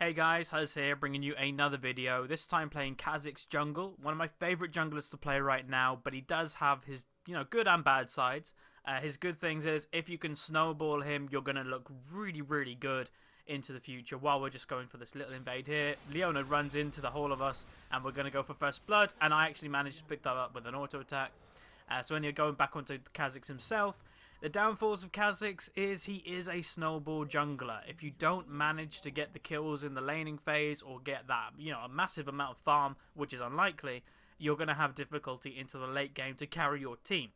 Hey guys, Huzz here, bringing you another video, this time playing Kha'Zix Jungle, one of my favourite junglers to play right now, but he does have his, good and bad sides. His good things is, if you can snowball him, you're going to look really good into the future. While we're just going for this little invade here, Leona runs into the whole of us, and we're going to go for first blood, and I actually managed to pick that up with an auto attack. So when you're going back onto Kha'Zix himself, the downfalls of Kha'Zix is he is a snowball jungler. If you don't manage to get the kills in the laning phase or get that, a massive amount of farm, which is unlikely, you're going to have difficulty into the late game to carry your team.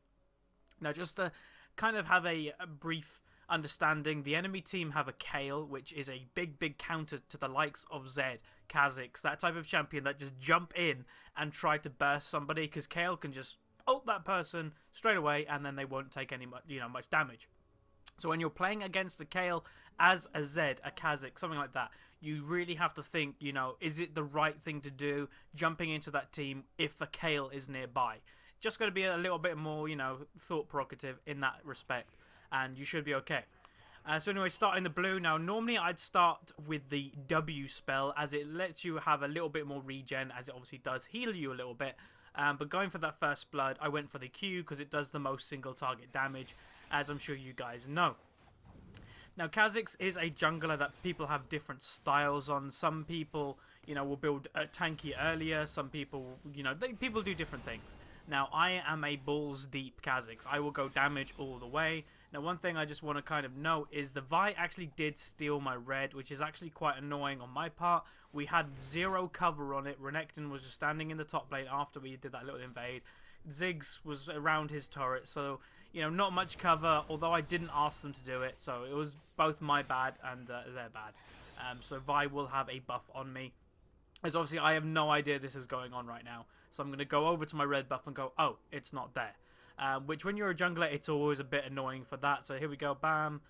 Now, just to kind of have a brief understanding, the enemy team have a Kale, which is a big counter to the likes of Zed, Kha'Zix, that type of champion that just jump in and try to burst somebody, because Kale can just ult that person straight away and then they won't take any much damage. So when you're playing against a Kale as a Zed, a Kha'Zix, something like that, you really have to think, is it the right thing to do jumping into that team if a Kale is nearby? Just got to be a little bit more, thought provocative in that respect, and you should be okay. So anyway, starting the blue. Now, normally I'd start with the W spell, as it lets you have a little bit more regen, as it obviously does heal you a little bit. But going for that first blood, I went for the Q because it does the most single target damage, as I'm sure you guys know. Now, Kha'Zix is a jungler that people have different styles on. Some people, will build tanky earlier. Some people, people do different things. Now, I am a balls deep Kha'Zix. I will go damage all the way. Now, one thing I just want to kind of note is the Vi actually did steal my red, which is actually quite annoying on my part. We had zero cover on it. Renekton was just standing in the top lane after we did that little invade. Ziggs was around his turret, so, not much cover, although I didn't ask them to do it. So it was both my bad and their bad. So Vi will have a buff on me. As obviously I have no idea this is going on right now. So I'm going to go over to my red buff and go, oh, it's not there. Which when you're a jungler, it's always a bit annoying for that. So here we go, bam.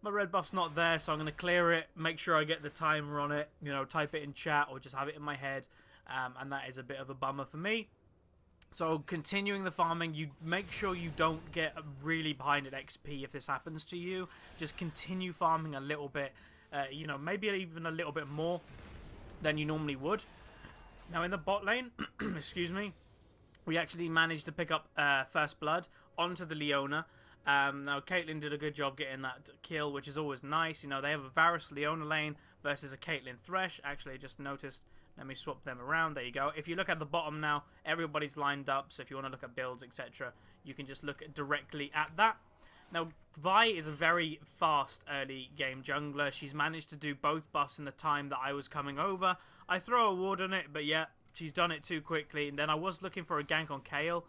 My red buff's not there, so I'm going to clear it, make sure I get the timer on it, type it in chat or just have it in my head. And that is a bit of a bummer for me. So continuing the farming, you make sure you don't get really behind at XP if this happens to you. Just continue farming a little bit, maybe even a little bit more than you normally would. Now in the bot lane, excuse me, we actually managed to pick up first blood onto the Leona. Now Caitlyn did a good job getting that kill, which is always nice. They have a Varus Leona lane versus a Caitlyn Thresh. Actually, I just noticed. Let me swap them around. There you go. If you look at the bottom now, everybody's lined up. So if you want to look at builds, etc., you can just look directly at that. Now, Vi is a very fast early game jungler. She's managed to do both buffs in the time that I was coming over. I throw a ward on it, but yeah, she's done it too quickly. And then I was looking for a gank on Kayle.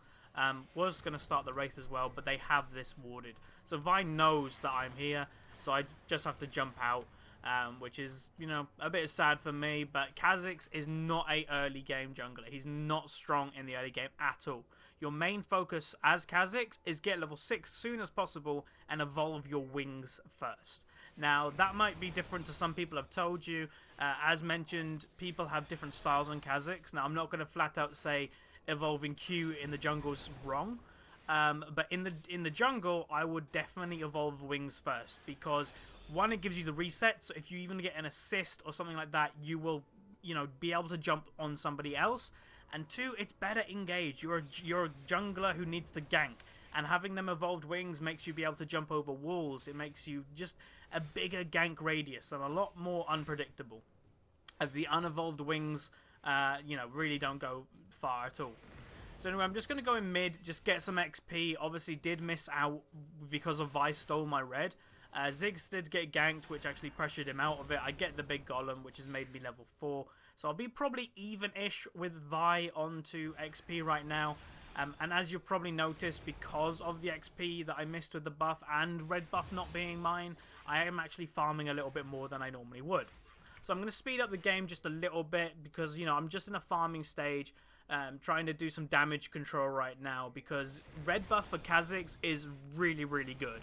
Was going to start the race as well, but they have this warded. So Vi knows that I'm here, so I just have to jump out. Which is, a bit sad for me, but Kha'Zix is not a early game jungler. He's not strong in the early game at all. Your main focus as Kha'Zix is get level 6 as soon as possible and evolve your wings first. Now, that might be different to some people I've told you. As mentioned, people have different styles on Kha'Zix. Now, I'm not going to flat out say evolving Q in the jungle's wrong. But in the jungle, I would definitely evolve wings first, because one, it gives you the reset, so if you even get an assist or something like that, you will, be able to jump on somebody else. And two, it's better engaged. You're a jungler who needs to gank, and having them evolved wings makes you be able to jump over walls. It makes you just a bigger gank radius and a lot more unpredictable, as the unevolved wings, really don't go far at all. So anyway, I'm just going to go in mid, just get some XP. Obviously did miss out because of Vi stole my red. Ziggs did get ganked, which actually pressured him out of it. I get the big golem, which has made me level 4. So I'll be probably even-ish with Vi onto XP right now. And as you'll probably notice, because of the XP that I missed with the buff and red buff not being mine, I am actually farming a little bit more than I normally would. So I'm going to speed up the game just a little bit, because, I'm just in a farming stage. Trying to do some damage control right now, because red buff for Kha'Zix is really good.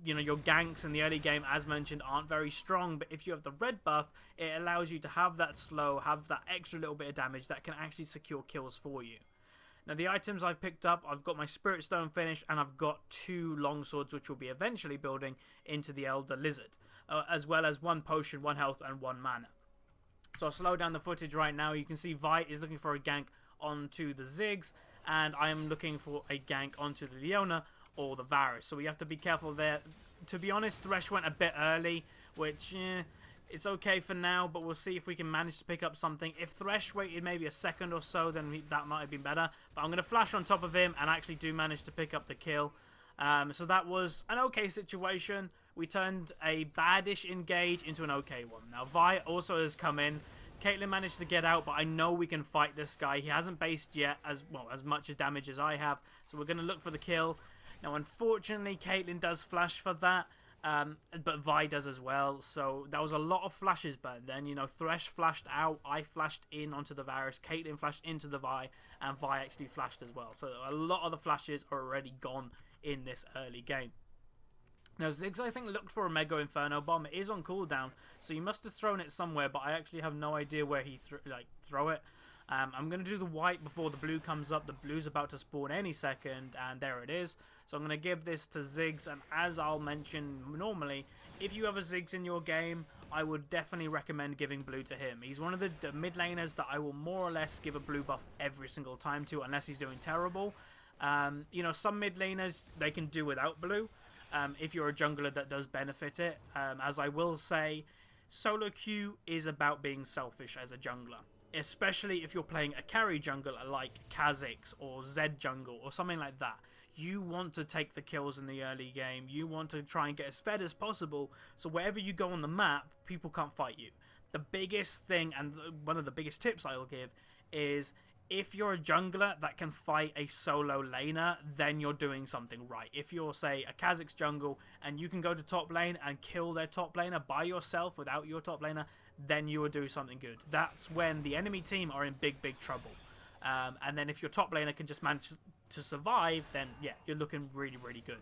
Your ganks in the early game, as mentioned, aren't very strong, but if you have the red buff, it allows you to have that slow, have that extra little bit of damage that can actually secure kills for you. Now the items I've picked up, I've got my Spirit Stone finished, and I've got 2 longswords which will be eventually building into the Elder Lizard, as well as 1 potion, 1 health, and 1 mana. So I'll slow down the footage right now. You can see Vi is looking for a gank onto the Ziggs, and I am looking for a gank onto the Leona or the Varus. So we have to be careful there. To be honest, Thresh went a bit early, which it's okay for now, but we'll see if we can manage to pick up something. If Thresh waited maybe a second or so, then that might have been better. But I'm going to flash on top of him and actually do manage to pick up the kill. So that was an okay situation. We turned a baddish engage into an okay one. Now Vi also has come in. Caitlyn managed to get out, but I know we can fight this guy. He hasn't based yet as much damage as I have, so we're going to look for the kill. Now unfortunately Caitlyn does flash for that. But Vi does as well, so that was a lot of flashes. But then, you know, Thresh flashed out, I flashed in onto the Varus, Caitlyn flashed into the Vi, and Vi actually flashed as well. So a lot of the flashes are already gone in this early game. Now Ziggs, I think, looked for a Mega Inferno Bomb. It is on cooldown, so he must have thrown it somewhere, but I actually have no idea where he throw it. I'm going to do the white before the blue comes up. The blue's about to spawn any second, and there it is. So I'm going to give this to Ziggs, and as I'll mention normally, if you have a Ziggs in your game, I would definitely recommend giving blue to him. He's one of the mid laners that I will more or less give a blue buff every single time to, unless he's doing terrible. You know, some mid laners, they can do without blue, if you're a jungler that does benefit it. As I will say, solo queue is about being selfish as a jungler. Especially if you're playing a carry jungler like Kha'Zix or Zed jungle or something like that. You want to take the kills in the early game. You want to try and get as fed as possible, so wherever you go on the map, people can't fight you. The biggest thing, and one of the biggest tips I'll give, is if you're a jungler that can fight a solo laner, then you're doing something right. If you're, say, a Kha'Zix jungle, and you can go to top lane and kill their top laner by yourself without your top laner, then you will do something good. That's when the enemy team are in big, big trouble. And then if your top laner can just manage to survive, then yeah, you're looking really, really good.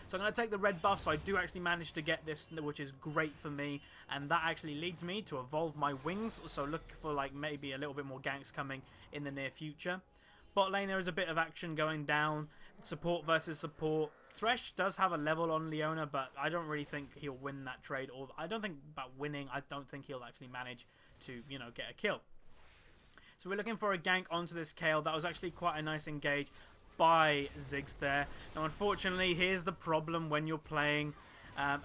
So I'm going to take the red buff, so I do actually manage to get this, which is great for me, and that actually leads me to evolve my wings, so look for like maybe a little bit more ganks coming in the near future. Bot lane, there is a bit of action going down, support versus support. Thresh does have a level on Leona, but I don't really think he'll win that trade, or I don't think about winning, I don't think he'll actually manage to, you know, get a kill. So we're looking for a gank onto this Kale. That was actually quite a nice engage by Ziggs there. Now unfortunately, here's the problem when you're playing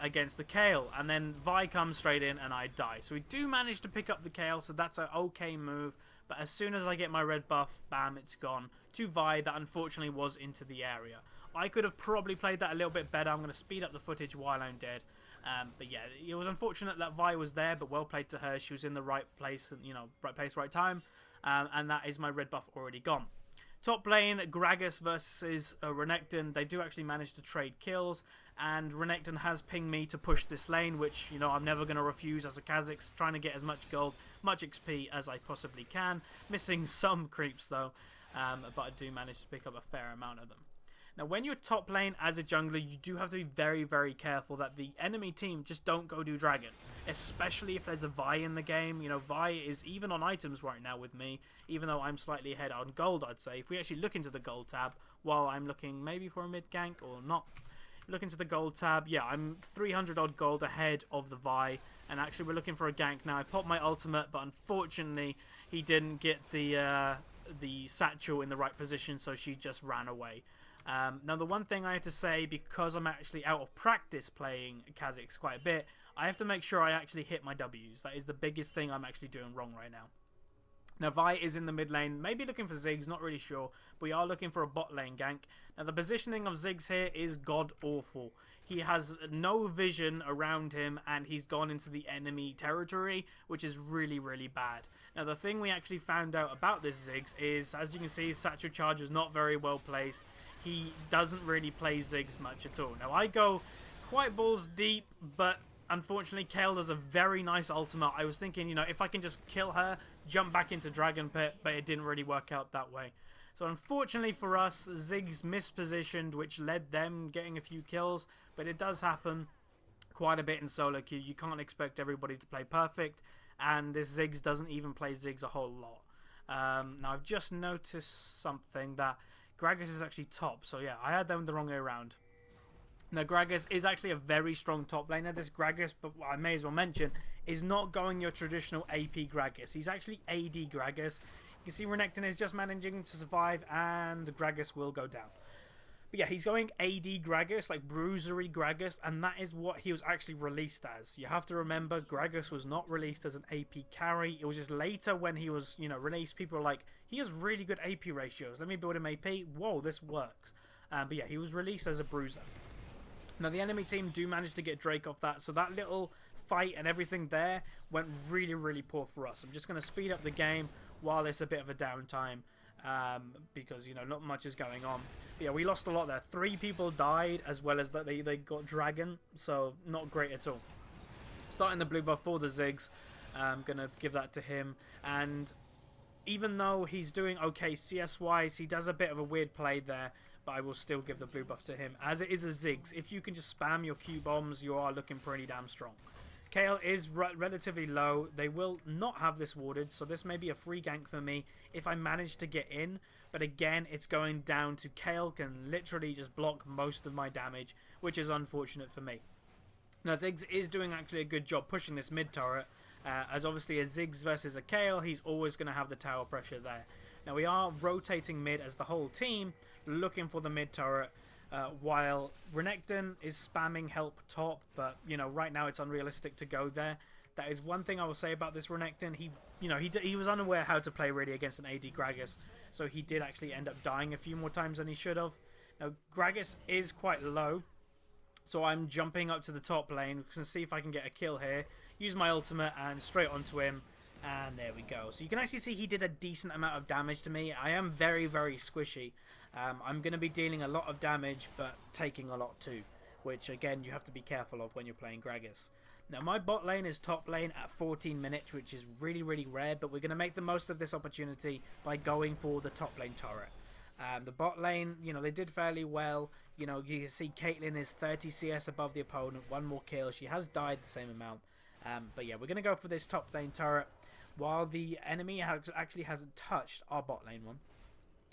against the Kale, and then Vi comes straight in and I die. So we do manage to pick up the Kale, so that's an okay move, but as soon as I get my red buff, bam, it's gone to Vi. That unfortunately was into the area. I could have probably played that a little bit better. I'm going to speed up the footage while I'm dead. But yeah, it was unfortunate that Vi was there, but well played to her. She was in the right place, and, you know, right place, right time. And that is my red buff already gone. Top lane, Gragas versus Renekton. They do actually manage to trade kills, and Renekton has pinged me to push this lane, which, you know, I'm never going to refuse as a Kha'Zix, trying to get as much gold, much XP as I possibly can. Missing some creeps though, but I do manage to pick up a fair amount of them. Now, when you're top lane as a jungler, you do have to be very, very careful that the enemy team just don't go do dragon. Especially if there's a Vi in the game. You know, Vi is even on items right now with me, even though I'm slightly ahead on gold, I'd say. If we actually look into the gold tab, while I'm looking maybe for a mid gank or not, look into the gold tab, yeah, I'm 300 odd gold ahead of the Vi, and actually we're looking for a gank now. I popped my ultimate, but unfortunately he didn't get the satchel in the right position, so she just ran away. Now the one thing I have to say, because I'm actually out of practice playing Kha'Zix quite a bit, I have to make sure I actually hit my W's. That is the biggest thing I'm actually doing wrong right now. Now Vi is in the mid lane, maybe looking for Ziggs, not really sure, but we are looking for a bot lane gank. Now the positioning of Ziggs here is god awful. He has no vision around him, and he's gone into the enemy territory, which is really, really bad. Now the thing we actually found out about this Ziggs is, as you can see, Satchel Charge is not very well placed. He doesn't really play Ziggs much at all. Now I go quite balls deep, but unfortunately Kale does a very nice ultimate. I was thinking, you know, if I can just kill her, jump back into Dragon Pit, but it didn't really work out that way. So unfortunately for us, Ziggs mispositioned, which led them getting a few kills, but it does happen quite a bit in solo queue. You can't expect everybody to play perfect, and this Ziggs doesn't even play Ziggs a whole lot. Now I've just noticed something, that Gragas is actually top. So yeah, I had them the wrong way around. Now Gragas is actually a very strong top laner. This Gragas, but what I may as well mention, is not going your traditional AP Gragas. He's actually AD Gragas. You can see Renekton is just managing to survive, and the Gragas will go down. But yeah, he's going AD Gragas, like bruisery Gragas, and that is what he was actually released as. You have to remember, Gragas was not released as an AP carry. It was just later when he was, released, people were like, he has really good AP ratios. Let me build him AP. Whoa, this works. But yeah, he was released as a bruiser. Now, the enemy team do manage to get Drake off that, so that little fight and everything there went really, really poor for us. I'm just going to speed up the game while it's a bit of a downtime, because, not much is going on. But yeah, we lost a lot there. 3 people died, as well as that they got Dragon, so not great at all. Starting the blue buff for the Ziggs, I'm going to give that to him, and even though he's doing okay CS-wise, he does a bit of a weird play there, but I will still give the blue buff to him, as it is a Ziggs. If you can just spam your Q bombs, you are looking pretty damn strong. Kayle is relatively low. They will not have this warded, so this may be a free gank for me if I manage to get in. But again, it's going down to Kayle can literally just block most of my damage, which is unfortunate for me. Now, Ziggs is doing actually a good job pushing this mid turret, as obviously a Ziggs versus a Kayle, he's always going to have the tower pressure there. Now, we are rotating mid as the whole team, looking for the mid turret, while Renekton is spamming help top, but right now it's unrealistic to go there. That is one thing I will say about this Renekton. He was unaware how to play really against an AD Gragas, so he did actually end up dying a few more times than he should have. Now Gragas is quite low, so I'm jumping up to the top lane to see if I can get a kill here. Use my ultimate and straight onto him. And there we go. So you can actually see he did a decent amount of damage to me. I am very, very squishy. I'm going to be dealing a lot of damage, but taking a lot too, which again you have to be careful of when you're playing Gragas. Now my bot lane is top lane at 14 minutes, which is really, really rare, but we're going to make the most of this opportunity by going for the top lane turret. The bot lane, they did fairly well. You can see Caitlyn is 30 CS above the opponent, 1 more kill. She has died the same amount. But yeah, we're going to go for this top lane turret, while the enemy actually hasn't touched our bot lane one.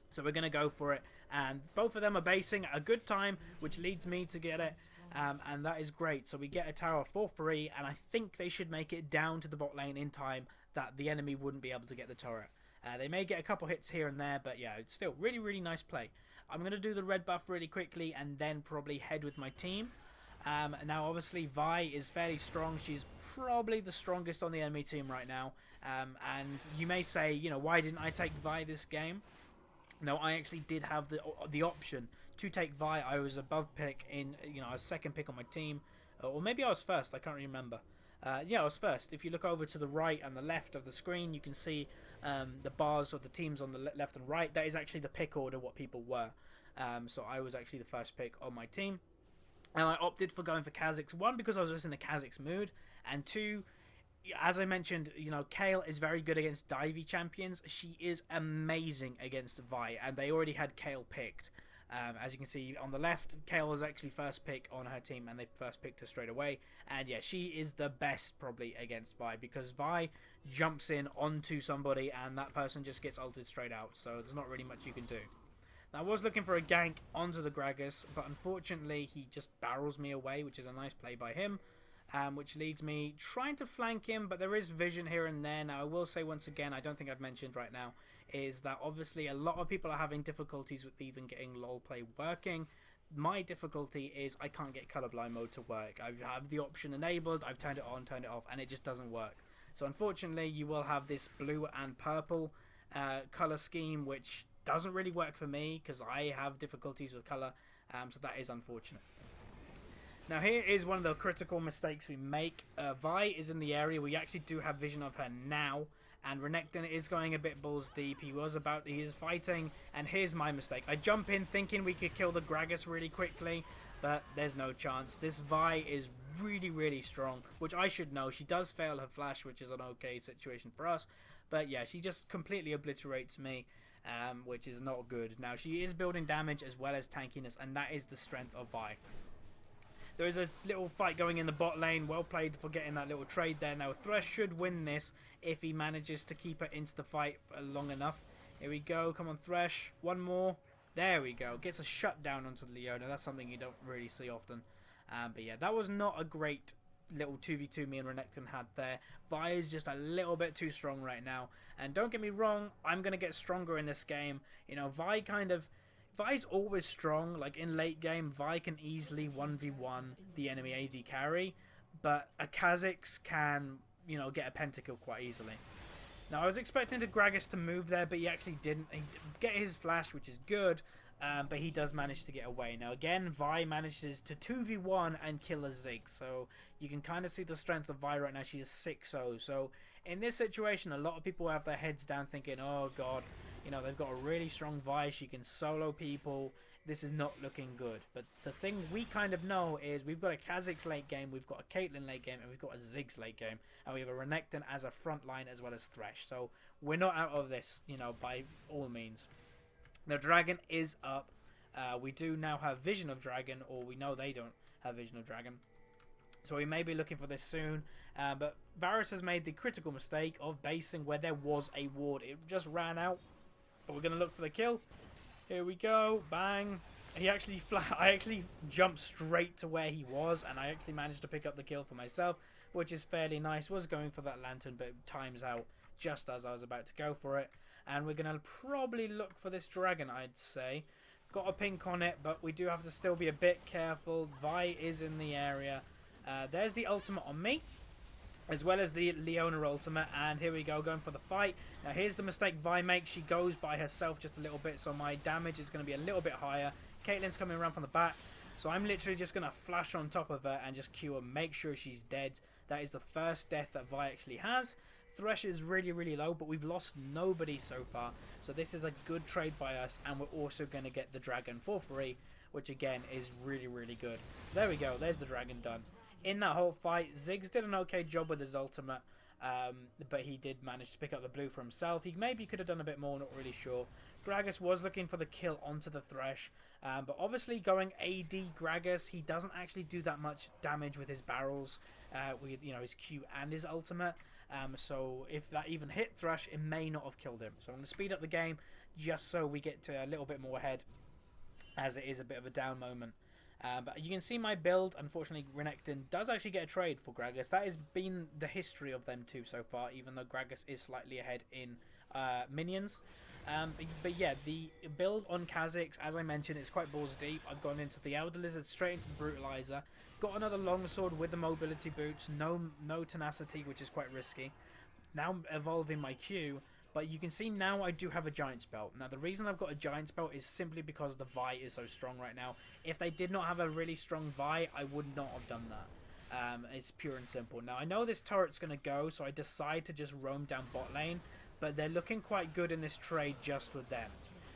So we're going to go for it, and both of them are basing at a good time, which leads me to get it, and that is great. So we get a tower for free, and I think they should make it down to the bot lane in time that the enemy wouldn't be able to get the turret. They may get a couple hits here and there, but yeah, it's still really, really nice play. I'm going to do the red buff really quickly, and then probably head with my team. Now obviously Vi is fairly strong. She's probably the strongest on the enemy team right now, and you may say, why didn't I take Vi this game? No, I actually did have the option to take Vi. I was above pick in, I was second pick on my team, or maybe I was first, I can't remember. Yeah, I was first. If you look over to the right and the left of the screen, you can see the bars of the teams on the left and right. That is actually the pick order, what people were. So I was actually the first pick on my team. And I opted for going for Kha'Zix. 1, because I was just in the Kha'Zix mood. And 2, as I mentioned, Kayle is very good against divey champions. She is amazing against Vi. And they already had Kayle picked. As you can see on the left, Kayle was actually first pick on her team, and they first picked her straight away. And yeah, she is the best probably against Vi, because Vi jumps in onto somebody and that person just gets ulted straight out. So there's not really much you can do. Now, I was looking for a gank onto the Gragas, but unfortunately he just barrels me away, which is a nice play by him, which leads me trying to flank him, but there is vision here and there. Now, I will say once again, I don't think I've mentioned right now, is that obviously a lot of people are having difficulties with even getting LOL play working. My difficulty is I can't get colorblind mode to work. I have the option enabled, I've turned it on, turned it off, and it just doesn't work. So unfortunately, you will have this blue and purple color scheme, which doesn't really work for me because I have difficulties with color, so that is unfortunate. Now here is one of the critical mistakes we make. Vi is in the area. We actually do have vision of her now, and Renekton is going a bit balls deep. He is fighting, and here's my mistake. I jump in thinking we could kill the Gragas really quickly, but there's no chance. This Vi is really, really strong, which I should know. She does fail her flash, which is an okay situation for us, but yeah, she just completely obliterates me. Which is not good. Now, she is building damage as well as tankiness, and that is the strength of Vi. There is a little fight going in the bot lane. Well played for getting that little trade there. Now Thresh should win this if he manages to keep it into the fight long enough. Here we go. Come on, Thresh. One more. There we go. Gets a shutdown onto the Leona. That's something you don't really see often. But yeah, that was not a great little 2v2 me and Renekton had there. Vi is just a little bit too strong right now. And don't get me wrong, I'm going to get stronger in this game. You know, Vi's always strong. Like in late game, Vi can easily 1v1 the enemy AD carry. But a Kha'Zix can, you know, get a pentakill quite easily. Now, I was expecting Gragas to move there, but he actually didn't. He get his flash, which is good, but he does manage to get away. Now, again, Vi manages to 2v1 and kill a Ziggs, so you can kind of see the strength of Vi right now. She is 6-0, so in this situation, a lot of people have their heads down thinking, oh, God, you know, they've got a really strong Vi. She can solo people. This is not looking good. But the thing we kind of know is we've got a Kha'Zix late game, we've got a Caitlyn late game, and we've got a Ziggs late game. And we have a Renekton as a front line as well as Thresh. So we're not out of this, you know, by all means. The Dragon is up. We do now have Vision of Dragon, or we know they don't have Vision of Dragon. So we may be looking for this soon. But Varus has made the critical mistake of basing where there was a ward. It just ran out. But we're going to look for the kill. Here we go, bang. I actually jumped straight to where he was, and I actually managed to pick up the kill for myself, which is fairly nice. Was going for that lantern, but it times out just as I was about to go for it. And we're going to probably look for this dragon, I'd say. Got a pink on it, but we do have to still be a bit careful. Vi is in the area. There's the ultimate on me, as well as the Leona ultimate, and here we go, going for the fight. Now here's the mistake Vi makes. She goes by herself just a little bit, so my damage is going to be a little bit higher. Caitlyn's coming around from the back, so I'm literally just going to flash on top of her and just Q her, make sure she's dead. That is the first death that Vi actually has. Thresh is really, really low, but we've lost nobody so far, so this is a good trade by us, and we're also going to get the dragon for free, which again is really, really good. So there we go, there's the dragon done. In that whole fight, Ziggs did an okay job with his ultimate, but he did manage to pick up the blue for himself. He maybe could have done a bit more, not really sure. Gragas was looking for the kill onto the Thresh, but obviously going AD Gragas, he doesn't actually do that much damage with his barrels, with, you know, his Q and his ultimate. So if that even hit Thresh, it may not have killed him. So I'm going to speed up the game just so we get to a little bit more ahead, as it is a bit of a down moment. But you can see my build. Unfortunately, Renekton does actually get a trade for Gragas. That has been the history of them two so far, even though Gragas is slightly ahead in minions. But yeah, the build on Kha'Zix, as I mentioned, is quite balls deep. I've gone into the Elder Lizard, straight into the Brutalizer. Got another longsword with the mobility boots. No tenacity, which is quite risky. Now evolving my Q. But you can see now I do have a Giant's Belt. Now the reason I've got a Giant's Belt is simply because the Vi is so strong right now. If they did not have a really strong Vi, I would not have done that. It's pure and simple. Now I know this turret's going to go, so I decide to just roam down bot lane. But they're looking quite good in this trade just with them.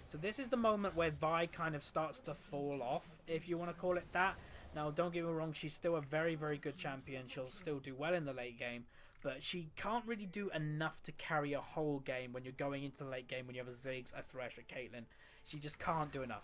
So this is the moment where Vi kind of starts to fall off, if you want to call it that. Now don't get me wrong, she's still a very, very good champion. She'll still do well in the late game. But she can't really do enough to carry a whole game when you're going into the late game when you have a Ziggs, a Thresh, a Caitlyn. She just can't do enough.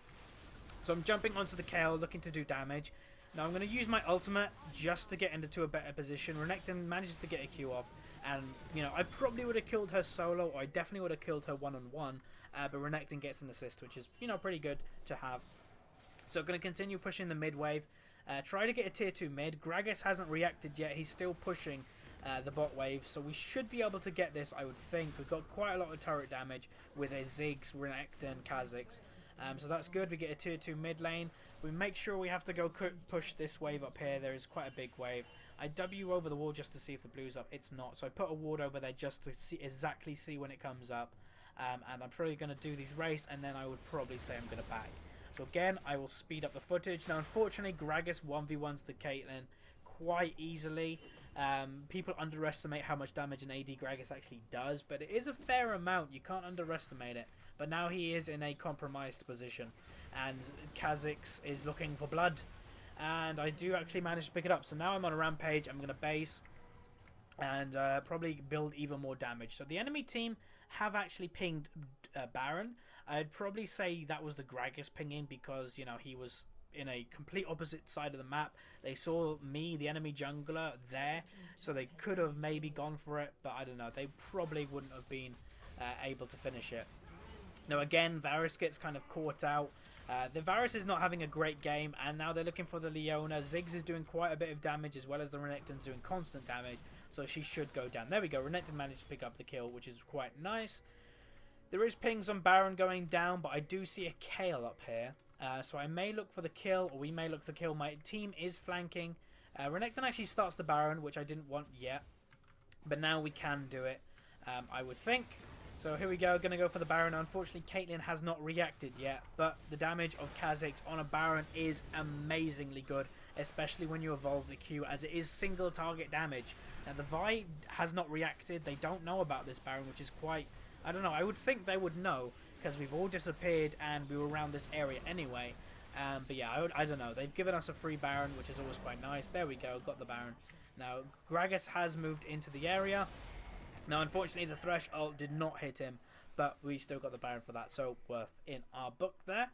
So I'm jumping onto the KO, looking to do damage. Now I'm going to use my ultimate just to get into a better position. Renekton manages to get a Q off. And, you know, I probably would have killed her solo, or I definitely would have killed her one-on-one. But Renekton gets an assist, which is, you know, pretty good to have. So I'm going to continue pushing the mid wave. Try to get a tier 2 mid. Gragas hasn't reacted yet. He's still pushing the bot wave, so we should be able to get this, I would think. We've got quite a lot of turret damage with a Ziggs, Renekton, Kha'Zix, so that's good. We get a tier 2 mid lane. We make sure we have to go push this wave up here. There is quite a big wave. I W over the wall just to see if the blue's up. It's not, so I put a ward over there just to exactly see when it comes up, and I'm probably going to do these race, and then I would probably say I'm going to back. So again, I will speed up the footage. Now unfortunately, Gragas 1v1s the Caitlyn quite easily. People underestimate how much damage an AD Gragas actually does, but it is a fair amount. You can't underestimate it. But now he is in a compromised position, and Kha'Zix is looking for blood, and I do actually manage to pick it up. So now I'm on a rampage. I'm going to base and probably build even more damage. So the enemy team have actually pinged Baron. I'd probably say that was the Gragas pinging because, you know, he was in a complete opposite side of the map. They saw me, the enemy jungler, there, so they could have maybe gone for it, but I don't know. They probably wouldn't have been able to finish it. Now again, Varus gets kind of caught out. The Varus is not having a great game, and now they're looking for the Leona. Ziggs is doing quite a bit of damage, as well as the Renekton's doing constant damage, so she should go down. There we go, Renekton managed to pick up the kill, which is quite nice. There is pings on Baron going down, but I do see a Kayle up here. So I may look for the kill, or we may look for the kill. My team is flanking. Renekton actually starts the Baron, which I didn't want yet, but now we can do it, I would think. So here we go, going to go for the Baron. Unfortunately, Caitlyn has not reacted yet, but the damage of Kha'Zix on a Baron is amazingly good, especially when you evolve the Q, as it is single target damage. Now, the Vi has not reacted. They don't know about this Baron, which is quite... I don't know, I would think they would know, because we've all disappeared and we were around this area anyway. But yeah, I don't know. They've given us a free Baron, which is always quite nice. There we go, got the Baron. Now, Gragas has moved into the area. Now, unfortunately, the Thresh ult did not hit him, but we still got the Baron for that, so worth in our book there.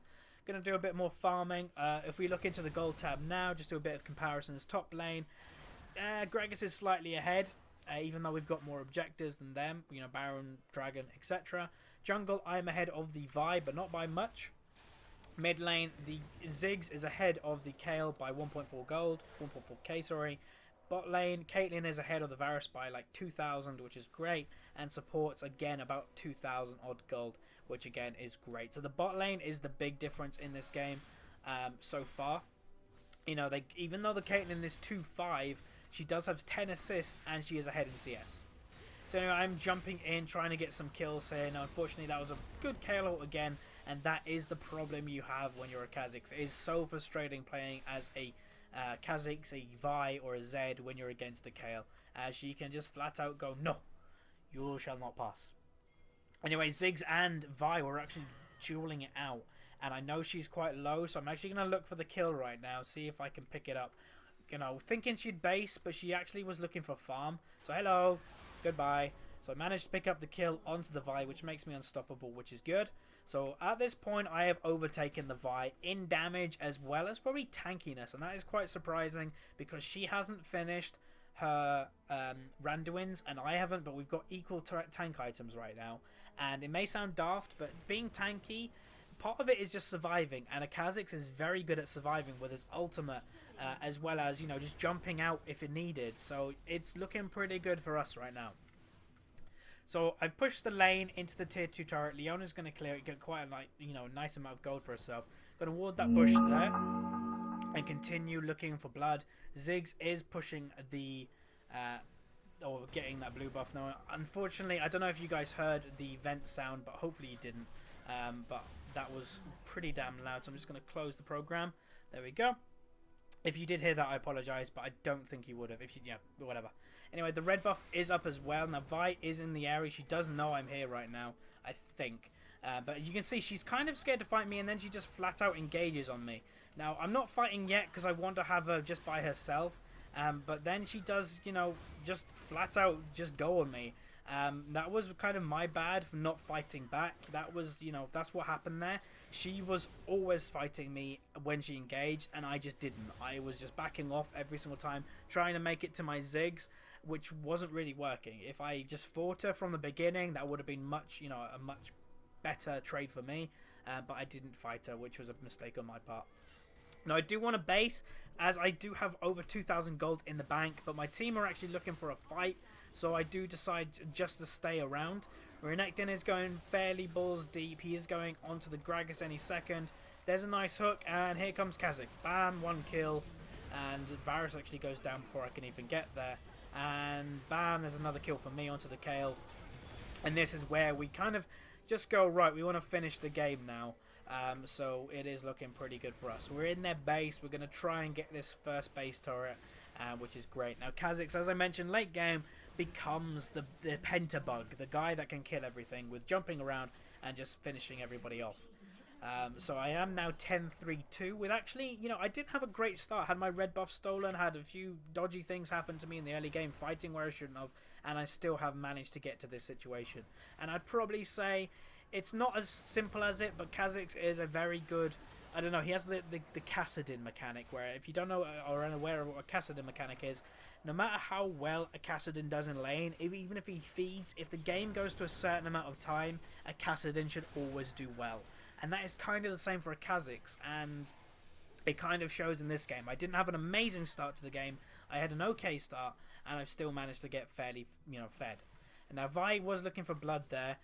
Going to do a bit more farming. If we look into the gold tab now, just do a bit of comparisons. Top lane, Gragas is slightly ahead, even though we've got more objectives than them. You know, Baron, Dragon, etc. Jungle, I'm ahead of the Vi, but not by much. Mid lane, the Ziggs is ahead of the Kayle by 1.4 gold, 1.4k, sorry. Bot lane, Caitlyn is ahead of the Varus by like 2,000, which is great, and supports again about 2,000 odd gold, which again is great. So the bot lane is the big difference in this game so far. You know, even though the Caitlyn is 2-5, she does have 10 assists and she is ahead in CS. So anyway, I'm jumping in, trying to get some kills here. Now, unfortunately, that was a good Kayle ult again, and that is the problem you have when you're a Kha'Zix. It is so frustrating playing as a Kha'Zix, a Vi, or a Zed when you're against a Kayle, as she can just flat out go, no, you shall not pass. Anyway, Ziggs and Vi were actually dueling it out, and I know she's quite low, so I'm actually going to look for the kill right now, see if I can pick it up. You know, thinking she'd base, but she actually was looking for farm, so hello, goodbye. So I managed to pick up the kill onto the Vi, which makes me unstoppable, which is good. So at this point, I have overtaken the Vi in damage as well as probably tankiness. And that is quite surprising because she hasn't finished her Randuins and I haven't, but we've got equal tank items right now. And it may sound daft, but being tanky, part of it is just surviving. And a Kha'Zix is very good at surviving with his ultimate, as well as, you know, just jumping out if it needed. So it's looking pretty good for us right now. So I've pushed the lane into the tier 2 turret. Leona's going to clear it, get quite a nice amount of gold for herself. Going to ward that bush there and continue looking for blood. Ziggs is pushing the or getting that blue buff now. Unfortunately, I don't know if you guys heard the vent sound, but hopefully you didn't. But that was pretty damn loud, so I'm just going to close the program. There we go. If you did hear that, I apologise, but I don't think you would have. If you, yeah, whatever. Anyway, the red buff is up as well. Now, Vi is in the area. She does know I'm here right now, I think. But you can see she's kind of scared to fight me, and then she just flat out engages on me. Now, I'm not fighting yet because I want to have her just by herself. But then she does, you know, just flat out just go on me. That was kind of my bad for not fighting back. That was, you know, that's what happened there. She was always fighting me when she engaged, and I just didn't. I was just backing off every single time, trying to make it to my Ziggs, which wasn't really working. If I just fought her from the beginning, that would have been much, you know, a much better trade for me. But I didn't fight her, which was a mistake on my part. Now, I do want to base, as I do have over 2,000 gold in the bank, but my team are actually looking for a fight, so I do decide just to stay around. Renekton is going fairly balls deep. He is going onto the Gragas any second. There's a nice hook, and here comes Kha'Zix. Bam, one kill, and Varus actually goes down before I can even get there. And bam, there's another kill for me onto the Kayle. And this is where we kind of just go, right, we want to finish the game now. So it is looking pretty good for us. We're in their base. We're going to try and get this first base turret, which is great. Now, Kha'Zix, as I mentioned, late game, becomes the pentabug, the guy that can kill everything with jumping around and just finishing everybody off. So I am now 10-3-2 with actually, you know, I didn't have a great start. Had my red buff stolen, had a few dodgy things happen to me in the early game, fighting where I shouldn't have, and I still have managed to get to this situation. And I'd probably say it's not as simple as it, but Kha'Zix is a very good I don't know, he has the Kassadin mechanic, where if you don't know or are unaware of what a Kassadin mechanic is, no matter how well a Kassadin does in lane, even if he feeds, if the game goes to a certain amount of time, a Kassadin should always do well. And that is kind of the same for a Kha'Zix, and it kind of shows in this game. I didn't have an amazing start to the game, I had an okay start, and I've still managed to get fairly, fed. And now Vi was looking for blood there,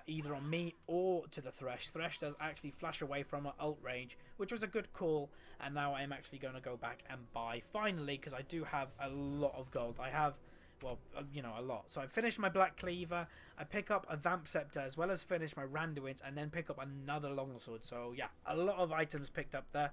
either on me or to the Thresh. Thresh does actually flash away from her ult range, which was a good call, and now I am actually going to go back and buy, finally, because I do have a lot of gold. I have, well, a lot. So I finished my Black Cleaver, I pick up a Vamp Scepter, as well as finish my Randuins, and then pick up another Longsword. So yeah, a lot of items picked up there.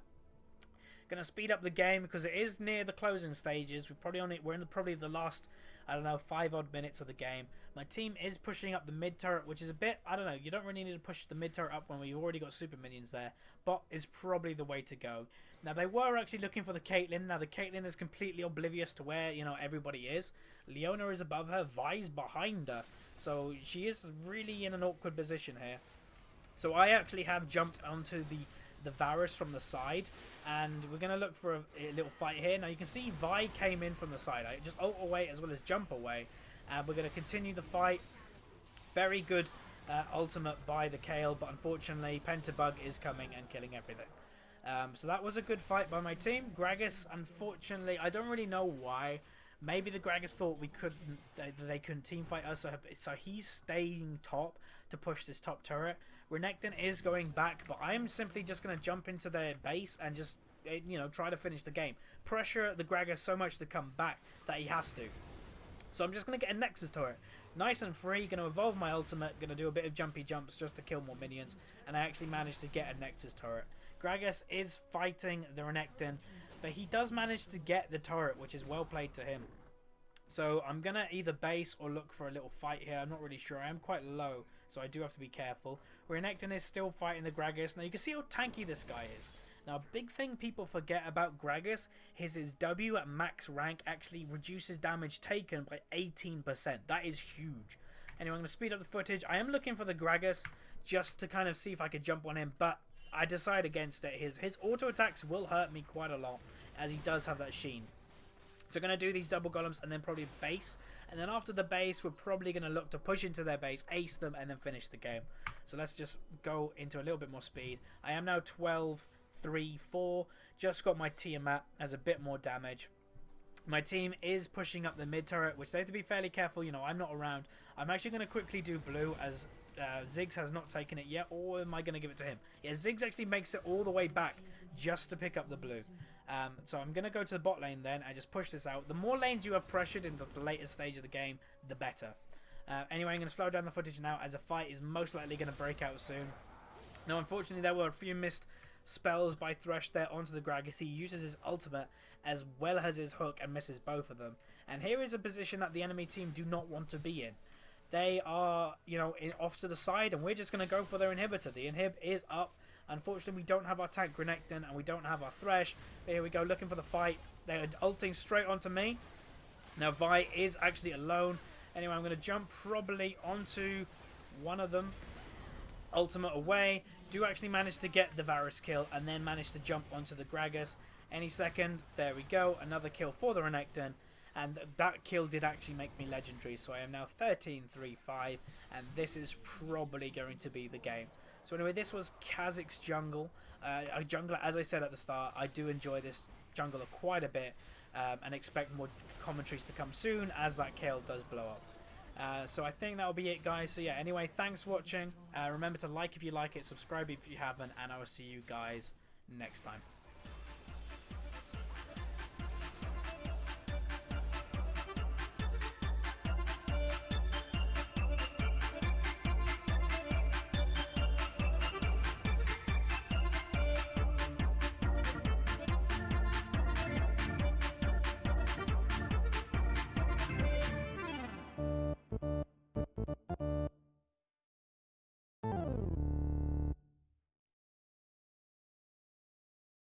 Going to speed up the game because it is near the closing stages. We're in probably the last, I don't know, 5 odd minutes of the game. My team is pushing up the mid turret, which is a bit, I don't know, you don't really need to push the mid turret up when we've already got super minions there, but is probably the way to go. Now they were actually looking for the Caitlyn. Now the Caitlyn is completely oblivious to where, everybody is. Leona is above her, Vi's behind her, so she is really in an awkward position here. So I actually have jumped onto the Varus from the side, and we're going to look for a little fight here. Now you can see Vi came in from the side. I just ult away as well as jump away, and we're going to continue the fight. Very good ultimate by the Kale, but unfortunately Pentabug is coming and killing everything. So that was a good fight by my team. Gragas, unfortunately, I don't really know why. Maybe the Gragas thought they couldn't team fight us, so he's staying top to push this top turret. Renekton is going back, but I'm simply just going to jump into their base and just, try to finish the game. Pressure the Gragas so much to come back that he has to. So I'm just going to get a Nexus turret. Nice and free, going to evolve my ultimate, going to do a bit of jumpy jumps just to kill more minions, and I actually managed to get a Nexus turret. Gragas is fighting the Renekton, but he does manage to get the turret, which is well played to him. So I'm going to either base or look for a little fight here. I'm not really sure. I am quite low, so I do have to be careful. Renekton is still fighting the Gragas. Now you can see how tanky this guy is. Now a big thing people forget about Gragas is his W at max rank actually reduces damage taken by 18%. That is huge. Anyway, I'm going to speed up the footage. I am looking for the Gragas just to kind of see if I could jump on him, but I decide against it. His auto attacks will hurt me quite a lot, as he does have that sheen. So going to do these double golems and then probably base. And then after the base, we're probably going to look to push into their base, ace them, and then finish the game. So let's just go into a little bit more speed. I am now 12, 3, 4. Just got my Tiamat as a bit more damage. My team is pushing up the mid turret, which they have to be fairly careful. I'm not around. I'm actually going to quickly do blue, as Ziggs has not taken it yet. Or am I going to give it to him? Yeah, Ziggs actually makes it all the way back just to pick up the blue. So I'm going to go to the bot lane then and just push this out. The more lanes you have pressured in the latest stage of the game, the better. Anyway, I'm going to slow down the footage now, as a fight is most likely going to break out soon. Now, unfortunately, there were a few missed spells by Thresh there onto the Gragas. He uses his ultimate as well as his hook and misses both of them. And here is a position that the enemy team do not want to be in. They are, off to the side, and we're just going to go for their inhibitor. The inhib is up. Unfortunately, we don't have our tank Renekton, and we don't have our Thresh. But here we go, looking for the fight. They're ulting straight onto me. Now, Vi is actually alone. Anyway, I'm going to jump probably onto one of them. Ultimate away. Do actually manage to get the Varus kill, and then manage to jump onto the Gragas. Any second. There we go. Another kill for the Renekton. And that kill did actually make me legendary. So I am now 13-3-5. And this is probably going to be the game. So anyway, this was Kha'Zix Jungle. A jungler, as I said at the start, I do enjoy this jungler quite a bit. And expect more commentaries to come soon as that Kale does blow up. So I think that'll be it, guys. So yeah, anyway, thanks for watching. Remember to like if you like it, subscribe if you haven't, and I will see you guys next time.